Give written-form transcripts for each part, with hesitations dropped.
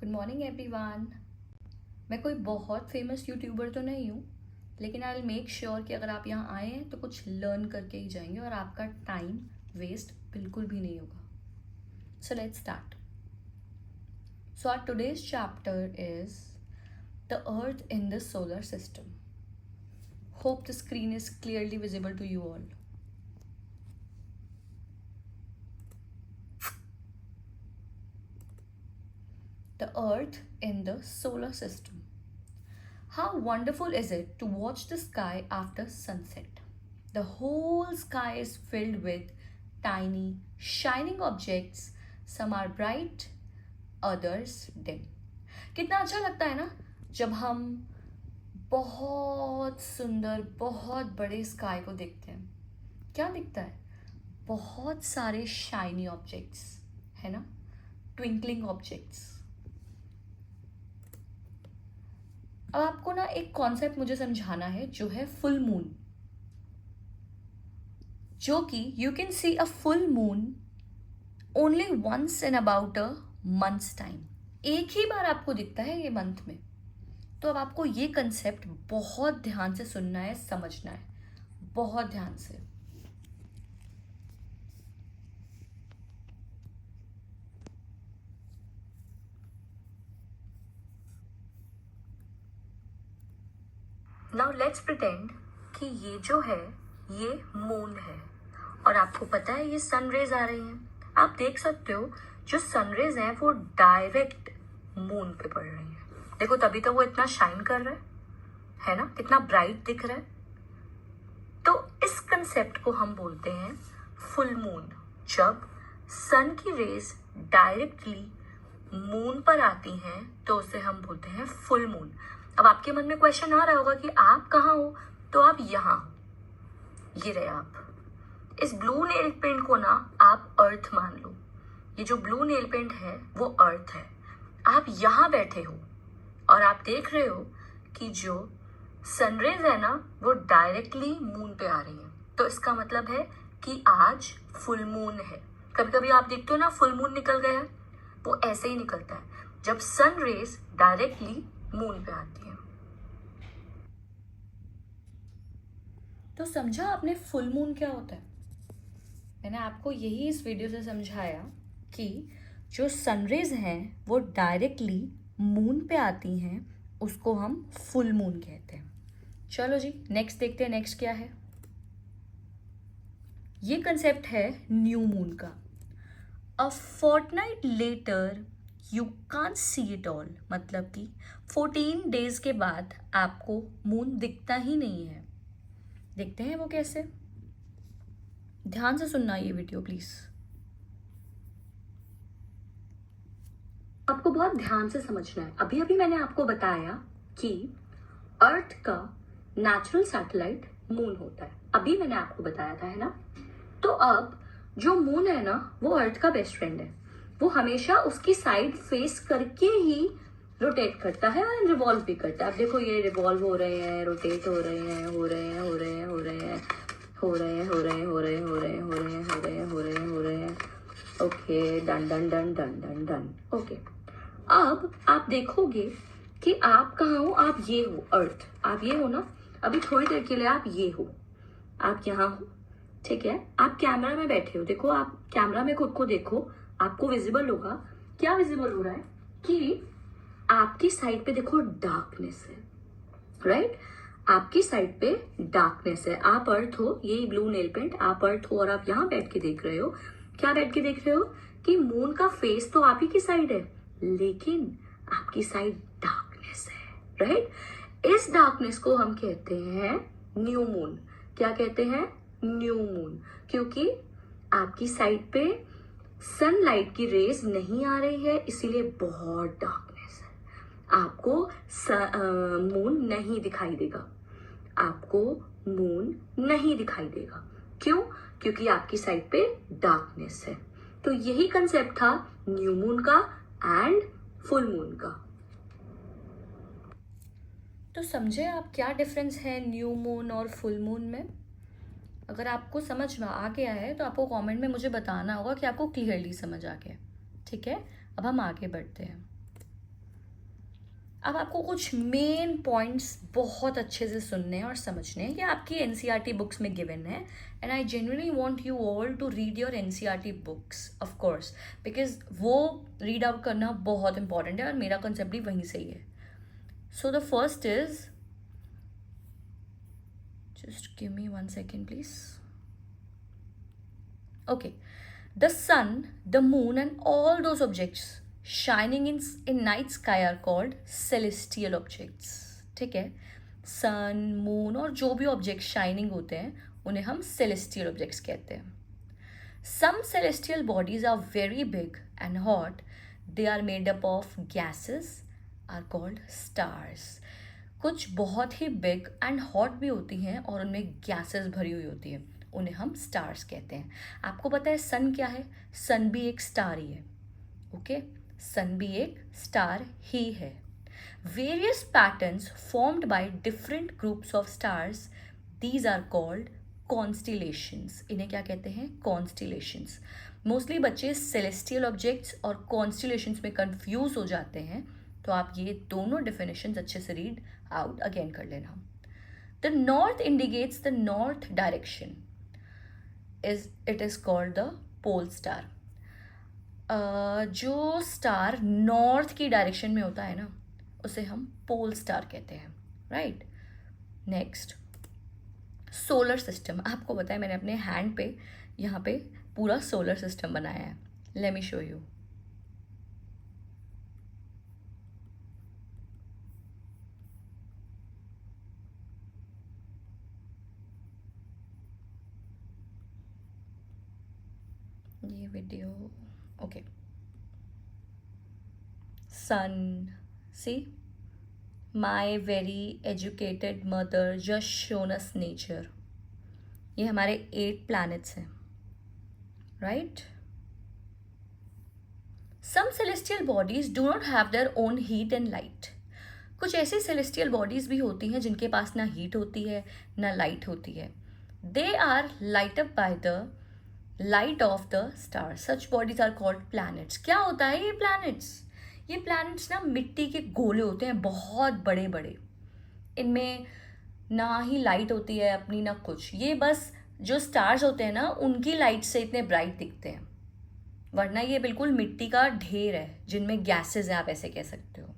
Good morning everyone. मैं कोई बहुत फेमस यूट्यूबर तो नहीं हूँ, लेकिन आई विल मेक श्योर कि अगर आप यहाँ आए हैं तो कुछ लर्न करके ही जाएंगे और आपका टाइम वेस्ट बिल्कुल भी नहीं होगा। So let's start. So our today's chapter is the earth in the solar system. Hope the screen is clearly visible to you all. The Earth in the solar system. How wonderful is it to watch the sky after sunset? The whole sky is filled with tiny, shining objects. Some are bright, others dim. कितना अच्छा लगता है ना जब हम बहुत सुंदर, बहुत बड़े स्काई को देखते हैं। क्या दिखता है? बहुत सारे शाइनी ऑब्जेक्ट्स, है ना, ट्विंकलिंग ऑब्जेक्ट्स। अब आपको ना एक कॉन्सेप्ट मुझे समझाना है जो है फुल मून, जो कि you can see a full moon only once in about a month's time. एक ही बार आपको दिखता है ये मंथ में। तो अब आपको ये कंसेप्ट बहुत ध्यान से सुनना है, समझना है, बहुत ध्यान से। नाउ लेट्स प्रिटेंड कि ये जो है ये मून है और आपको पता है ये सनरेज आ रही हैं। आप देख सकते हो जो सनरेज हैं वो डायरेक्ट मून पे पड़ रही हैं। देखो तभी तो वो इतना शाइन कर रहा है ना, कितना ब्राइट दिख रहा है। तो इस कंसेप्ट को हम बोलते हैं फुल मून। जब सन की रेज डायरेक्टली मून पर आती हैं तो उसे हम बोलते हैं फुल मून। अब आपके मन में क्वेश्चन आ रहा होगा कि आप कहाँ हो? तो आप यहाँ हो, ये रहे आप। इस ब्लू नेल पेंट को ना आप अर्थ मान लो। ये जो ब्लू नेल पेंट है वो अर्थ है। आप यहाँ बैठे हो और आप देख रहे हो कि जो सनरेज है ना वो डायरेक्टली मून पे आ रही है। तो इसका मतलब है कि आज फुल मून है। कभी कभी आप देखते हो ना फुल मून निकल गया है, वो ऐसे ही निकलता है जब सन रेज डायरेक्टली मून पे आती है। तो समझा आपने फुल मून क्या होता है? मैंने आपको यही इस वीडियो से समझाया कि जो सनरेज हैं वो डायरेक्टली मून पे आती हैं, उसको हम फुल मून कहते हैं। चलो जी नेक्स्ट देखते हैं, नेक्स्ट क्या है। ये कंसेप्ट है न्यू मून का। A fortnight later you can't see it all, मतलब कि 14 डेज के बाद आपको मून दिखता ही नहीं है। देखते हैं वो कैसे। ध्यान से सुनना ये वीडियो प्लीज। आपको बहुत ध्यान से समझना है। अभी अभी मैंने आपको बताया कि अर्थ का नेचुरल सैटेलाइट मून होता है। अभी मैंने आपको बताया था, है ना। तो अब जो मून है ना वो अर्थ का बेस्ट फ्रेंड है। वो हमेशा उसकी साइड फेस करके ही रोटेट करता है और रिवॉल्व भी करता है। अब देखो ये रिवॉल्व हो रहे हैं, रोटेट हो रहे हैं, हो रहे हैं, हो रहे हैं, हो रहे हैं, हो रहे हैं, हो रहे हैं, हो रहे हैं, हो रहे हैं, हो रहे हैं, हो रहे हैं, हो रहे हैं, हो रहे हैं। Okay, done done done done done done. Okay, अब आप देखोगे कि आप कहाँ हो। आप ये हो अर्थ, आप ये हो ना। अभी थोड़ी देर के लिए आप ये हो, आप यहाँ हो, ठीक है। आप कैमरा में बैठे हो, देखो आप कैमरा में खुद को देखो, आपको विजिबल होगा। क्या विजिबल हो रहा है कि आपकी साइड पे देखो डार्कनेस है, राइट। आपकी साइड पे डार्कनेस है। आप अर्थ हो, यही ब्लू नेल पेंट, आप अर्थ हो और आप यहाँ बैठ के देख रहे हो। क्या बैठ के देख रहे हो कि मून का फेस तो आप ही की साइड है, लेकिन आपकी साइड डार्कनेस है, राइट। इस डार्कनेस को हम कहते हैं न्यू मून। क्या कहते हैं? New moon. क्योंकि आपकी साइड पे सनलाइट की रेज नहीं आ रही है, इसीलिए बहुत डार्कनेस है। आपको मून नहीं दिखाई देगा, आपको मून नहीं दिखाई देगा। क्यों? क्योंकि आपकी साइड पे डार्कनेस है। तो यही कंसेप्ट था न्यू मून का एंड फुल मून का। तो समझे आप क्या डिफरेंस है न्यू मून और फुल मून में? अगर आपको समझ में आ गया है तो आपको कमेंट में मुझे बताना होगा कि आपको क्लियरली समझ आ गया। ठीक है, अब हम आगे बढ़ते हैं। अब आपको कुछ मेन पॉइंट्स बहुत अच्छे से सुनने हैं और समझने हैं। ये आपकी एनसीईआरटी बुक्स में गिवन है, and I genuinely want you all to read your NCERT books of course, because वो रीड आउट करना बहुत इंपॉर्टेंट है और मेरा कंसेप्ट भी वहीं से ही है. So the first is, just give me 1 second please. Okay, the sun, the moon and all those objects shining in night sky are called celestial objects. ठीक है, सन, मून और जो भी ऑब्जेक्ट शाइनिंग होते हैं उन्हें हम celestial objects कहते हैं. Some celestial bodies are very big and hot. They are made up of gases, are called stars. कुछ बहुत ही बिग एंड हॉट भी होती हैं और उनमें गैसेस भरी हुई होती हैं, उन्हें हम स्टार्स कहते हैं. आपको पता है सन क्या है? सन भी एक स्टार ही है. ओके, सन भी एक स्टार ही है. Various patterns formed by different groups of stars, these are called constellations. इन्हें क्या कहते हैं? कॉन्स्टिलेशंस. मोस्टली बच्चे सेलेस्टियल ऑब्जेक्ट्स और कॉन्स्टिलेशंस में कंफ्यूज हो जाते हैं, तो आप ये दोनों डेफिनेशंस अच्छे से रीड आउट अगेन कर लेना. The north indicates the north direction, it is called the pole star. जो स्टार नॉर्थ की डायरेक्शन में होता है ना, उसे हम पोल स्टार कहते हैं. राइट. Next, solar system. आपको पता है मैंने अपने हैंड पे यहाँ पे पूरा सोलर सिस्टम बनाया है. Let me show you. ये video, okay. Sun, see, my very educated mother just shown us nature. ये हमारे 8 प्लैनेट्स हैं. Right. Some celestial bodies do not have their own heat and light. कुछ ऐसी celestial bodies भी होती हैं जिनके पास ना हीट होती है ना लाइट होती है. They are light up by the light of the star. Such bodies are called planets. क्या होता है ये प्लैनेट्स? ये प्लैनेट्स ना मिट्टी के गोले होते हैं, बहुत बड़े बड़े. इनमें ना ही लाइट होती है अपनी ना कुछ. ये बस जो स्टार्स होते हैं ना उनकी लाइट से इतने ब्राइट दिखते हैं, वरना ये बिल्कुल मिट्टी का ढेर है जिनमें गैसेज हैं, आप ऐसे कह सकते हो.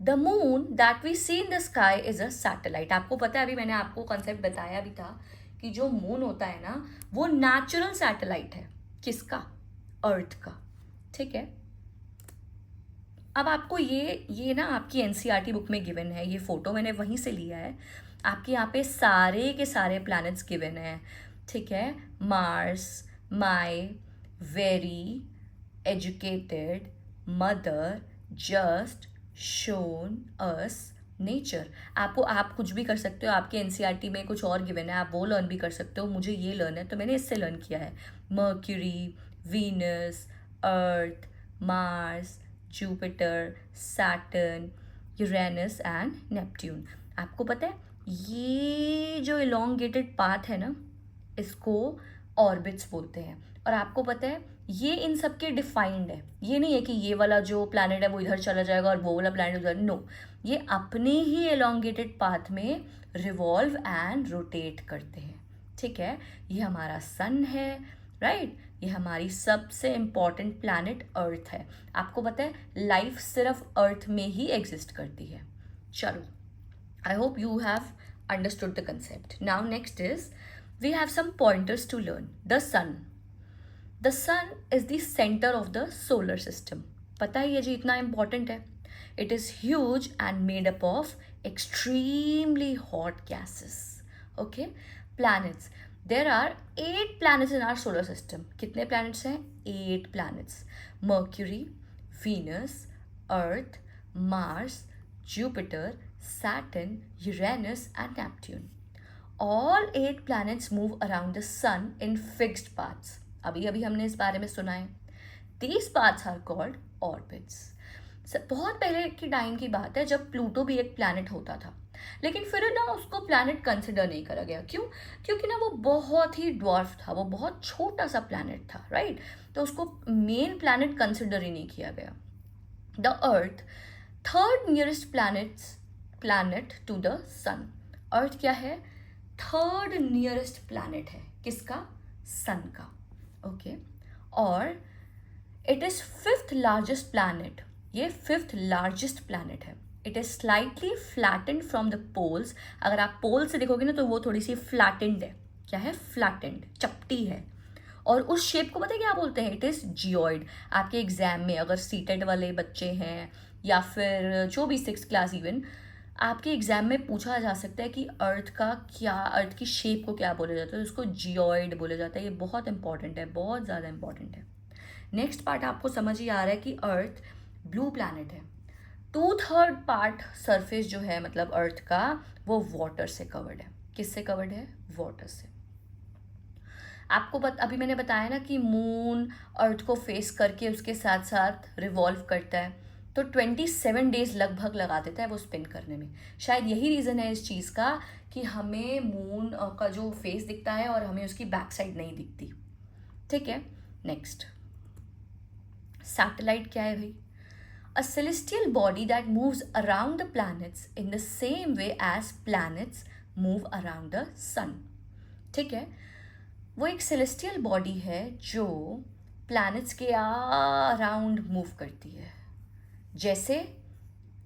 The moon that we see in the sky is a satellite. आपको पता है, अभी मैंने आपको कॉन्सेप्ट बताया भी था कि जो मून होता है ना वो नेचुरल सैटेलाइट है. किसका? अर्थ का. ठीक है. अब आपको ये ना आपकी एनसीईआरटी बुक में गिवन है. ये फोटो मैंने वहीं से लिया है. आपके यहाँ पे सारे के सारे प्लैनेट्स गिवन है. ठीक है. मार्स, माई very educated mother just shown us nature. आप कुछ भी कर सकते हो. आपके एनसीईआरटी में कुछ और गिवन है, आप वो लर्न भी कर सकते हो. मुझे ये लर्न है तो मैंने इससे लर्न किया है. Mercury, Venus, earth, Mars, Jupiter, Saturn, Uranus and Neptune. आपको पता है ये जो इलोंगेटेड पाथ है ना, इसको ऑर्बिट्स बोलते हैं. और आपको पता है ये इन सब के डिफाइंड है. ये नहीं है कि ये वाला जो प्लैनेट है वो इधर चला जाएगा और वो वाला प्लैनेट उधर. नो, ये अपने ही एलोंगेटेड पाथ में रिवॉल्व एंड रोटेट करते हैं. ठीक है. ये हमारा सन है. राइट. ये हमारी सबसे इम्पॉर्टेंट प्लैनेट अर्थ है. आपको पता है लाइफ सिर्फ अर्थ में ही एग्जिस्ट करती है. चलो, I hope you have understood the concept. Now next is, we have some pointers to learn. The sun. The sun is the center of the solar system. पता है ये जी इतना important है. It is huge and made up of extremely hot gases. Okay? Planets. There are 8 planets in our solar system. कितने planets हैं? 8 planets. Mercury, Venus, Earth, Mars, Jupiter, Saturn, Uranus and Neptune. All 8 planets move around the sun in fixed paths. अभी हमने इस बारे में सुना है. These paths are called orbits. बहुत पहले की टाइम की बात है जब प्लूटो भी एक प्लैनेट होता था, लेकिन फिर ना उसको प्लैनेट कंसिडर नहीं करा गया. क्यों? क्योंकि ना वो बहुत ही ड्वार्फ था, वो बहुत छोटा सा प्लैनेट था. राइट. तो उसको मेन प्लैनेट कंसिडर ही नहीं किया गया. The earth third nearest planet to the sun. Earth क्या है? थर्ड नियरेस्ट प्लैनेट है, किसका? सन का। ओके और it is fifth largest planet, ये फिफ्थ लार्जेस्ट प्लैनेट है। It is slightly flattened from the poles. अगर आप पोल से देखोगे ना तो वो थोड़ी सी फ्लैटेंड है। क्या है? फ्लैटेंड, चपटी है। और उस शेप को पता है क्या बोलते हैं? It is geoid. आपके एग्जाम में अगर सीटेड वाले बच्चे हैं या फिर जो भी 6th क्लास इवन, आपके एग्जाम में पूछा जा सकता है कि अर्थ का क्या, अर्थ की शेप को क्या बोला जाता है, उसको जियोइड बोला जाता है। ये बहुत इंपॉर्टेंट है, बहुत ज़्यादा इंपॉर्टेंट है। नेक्स्ट पार्ट आपको समझ ही आ रहा है कि अर्थ ब्लू प्लैनेट है। 2/3 पार्ट सरफेस जो है मतलब अर्थ का, वो वाटर से कवर्ड है। किससे कवर्ड है? वाटर से। आपको अभी मैंने बताया ना कि मून अर्थ को फेस करके उसके साथ साथ रिवॉल्व करता है, तो 27 डेज लगभग लगा देता है वो स्पिन करने में। शायद यही रीज़न है इस चीज़ का कि हमें मून का जो फेस दिखता है और हमें उसकी बैक साइड नहीं दिखती। ठीक है, नेक्स्ट सैटेलाइट क्या है भाई? A celestial body that moves around the planets in the same way as planets move around the sun. ठीक है, वो एक celestial body है जो planets के अराउंड मूव करती है। जैसे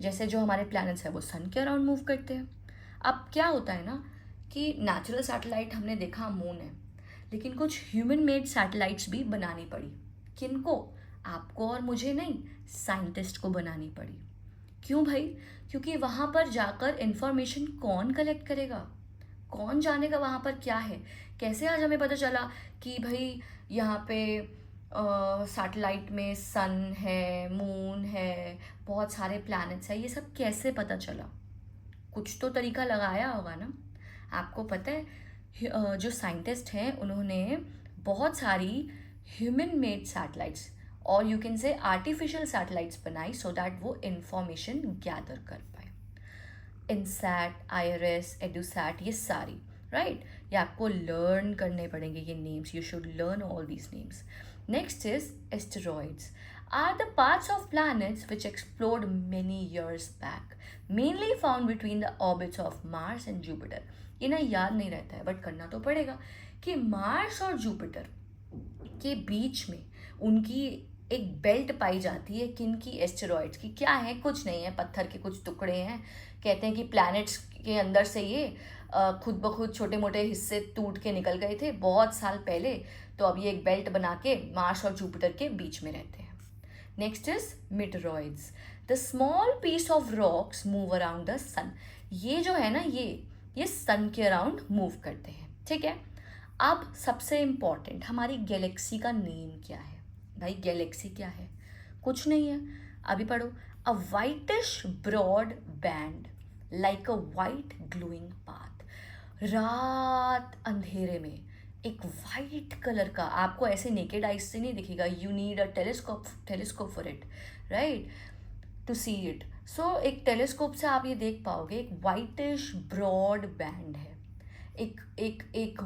जैसे जो हमारे प्लैनेट्स है वो सन के अराउंड मूव करते हैं। अब क्या होता है ना कि नेचुरल सैटेलाइट हमने देखा मून है, लेकिन कुछ ह्यूमन मेड सैटेलाइट्स भी बनानी पड़ी। किनको? आपको और मुझे नहीं, साइंटिस्ट को बनानी पड़ी। क्यों भाई? क्योंकि वहाँ पर जाकर इंफॉर्मेशन कौन कलेक्ट करेगा? कौन जानेगा वहाँ पर क्या है? कैसे आज हमें पता चला कि भाई यहाँ पे सैटेलाइट में सन है, मून है, बहुत सारे प्लैनेट्स है, ये सब कैसे पता चला? कुछ तो तरीका लगाया होगा ना। आपको पता है जो साइंटिस्ट हैं उन्होंने बहुत सारी ह्यूमन मेड सैटेलाइट्स और you can say artificial satellites बनाई सो दैट वो इंफॉर्मेशन गैदर कर पाए। इनसैट, IRS, एडुसैट, ये सारी राइट ये आपको लर्न करने पड़ेंगे ये names. You should learn all these names. Next is asteroids are the parts of planets which explored many years back, mainly found between the orbits of Mars and Jupiter. ये ना याद नहीं रहता है बट करना तो पड़ेगा कि मार्स और जुपिटर के बीच में उनकी एक बेल्ट पाई जाती है। किन की? एस्टेरॉइड्स की। क्या है? कुछ नहीं है, पत्थर के कुछ टुकड़े हैं। कहते हैं कि प्लैनेट्स के अंदर से ये खुद ब खुद छोटे मोटे हिस्से टूट के निकल गए थे बहुत साल पहले, तो अब ये एक बेल्ट बना के मार्स और जुपिटर के बीच में रहते हैं। Next is meteoroids. The small piece of rocks move around the sun. ये जो है ना ये सन के अराउंड मूव करते हैं। ठीक है, अब सबसे इम्पॉर्टेंट हमारी गैलेक्सी का नेम क्या है? भाई गैलेक्सी क्या है? कुछ नहीं है, अभी पढ़ो। A whitish broad band like a white glowing path. रात अंधेरे में एक वाइट कलर का, आपको ऐसे नेकेड आइज से नहीं दिखेगा, you need a telescope for it, right, to see it. So एक टेलीस्कोप से आप ये देख पाओगे एक वाइटिश ब्रॉड बैंड है, एक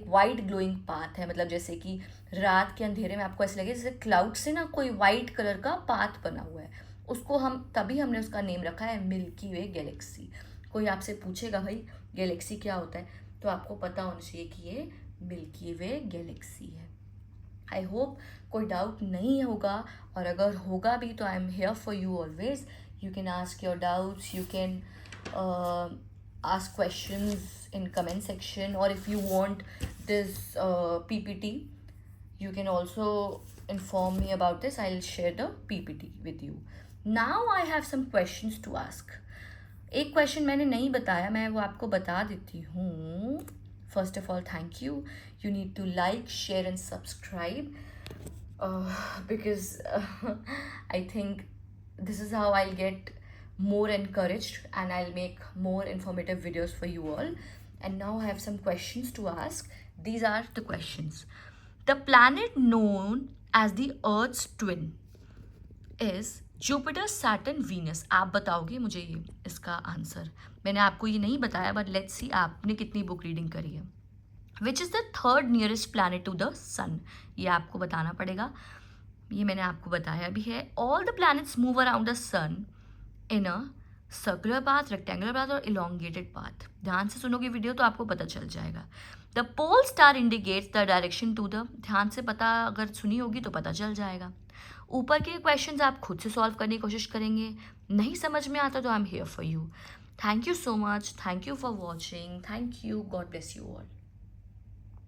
वाइट ग्लोइंग पाथ है। मतलब जैसे कि रात के अंधेरे में आपको ऐसे लगे जैसे क्लाउड से ना कोई वाइट कलर का पाथ बना हुआ है, उसको तभी हमने उसका नेम रखा है मिल्की वे गैलेक्सी। कोई आपसे पूछेगा भाई गैलेक्सी क्या होता है, तो आपको पता होना चाहिए कि ये मिल्की वे गैलेक्सी है। आई होप कोई डाउट नहीं होगा, और अगर होगा भी तो I am here for you always. You can ask your doubts, you can ask questions in comment section, or if you want this PPT you can also inform me about this. I'll share the PPT with you. Now I have some questions to ask. एक question मैंने नहीं बताया, मैं वो आपको बता देती हूँ। First of all thank you, you need to like, share and subscribe because I think this is how I'll get more encouraged and I'll make more informative videos for you all. And now I have some questions to ask. These are the questions. The planet known as the Earth's twin is Jupiter, Saturn, Venus. आप बताओगे मुझे ये इसका answer. मैंने आपको ये नहीं बताया, बट लेट्स सी आपने कितनी बुक रीडिंग करी है। Which is the third nearest planet to the sun? ये आपको बताना पड़ेगा। ये मैंने आपको बताया भी है। All the planets move around the sun in a circular path, rectangular path और इलोंगेटेड पाथ। ध्यान से सुनोगे वीडियो तो आपको पता चल जाएगा। The pole star indicates the direction to the, ध्यान से पता अगर सुनी होगी तो पता चल जाएगा। ऊपर के क्वेश्चंस आप खुद से सॉल्व करने की कोशिश करेंगे, नहीं समझ में आता तो I am here for you. Thank you so much, thank you for watching, thank you, God bless you all.